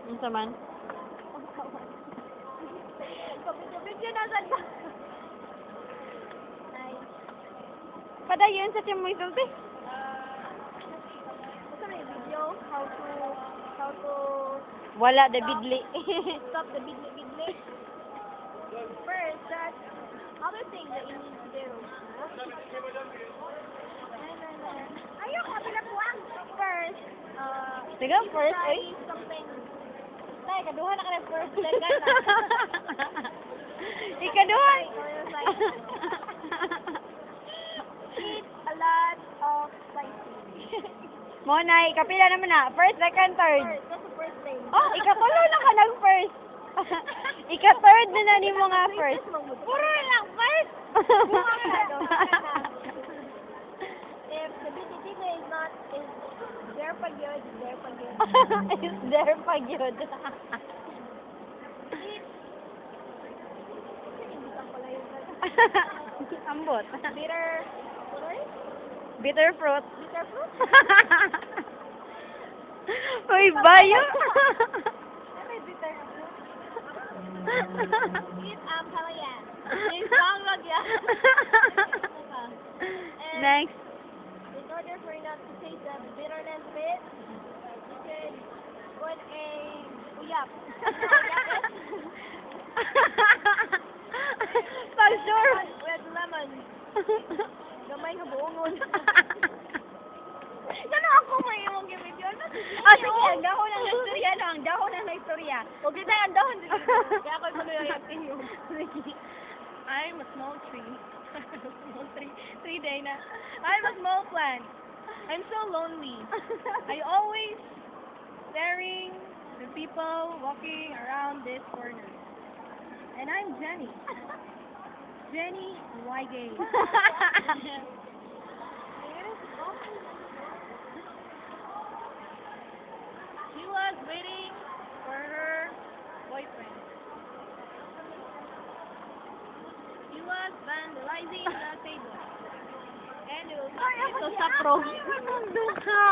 Ano sa man? Kapit-kapit yun, nasan ba? Nice. Padayon sa tiyan mo isulti. Basta may video, how to Wala, the bidli. stop the bidli. First, that other thing that you need to do. Ayaw, kapila po ang first, Sige, first, try eh. something. Tay, kaduha na ka na first, second na. Ikaduha. Eat a lot of spicy. Monay, kapila naman na. First, second, third. First, that's the first thing. Oh, ikatulo na ka nag-first. Ika-third na ni mo nga first. Puro lang first. If the bidli is not, is there pa good, there pa good. Is there pa yun? Ibisan pala yun. Ambot. Bitter, sorry? Bitter fruit. Bitter fruit? Uy, bayo. Ano yung bitter na fruit? Eat palayan. It's long log yan. And Next. in order for you not to taste the bitterness of it, you could put a uyap. Pag sure. With lemon. Gamay nga buongon. Ano ako may imong gimit yun? Ah, sige, ang dahon ng istorya no, ang dahon ng istorya. Huwag kita ang dahon dito. Kaya ako ito yung tingin. I'm a small tree. Small tree. 3 day na. I'm a small plant. I'm so lonely. I always staring the people walking around this corner. And I'm Jenny. Jenny Wygate. She was waiting for her boyfriend. He was vandalizing the table. And it was Ay, ako ito si sa pro. Ate. Nandun ka.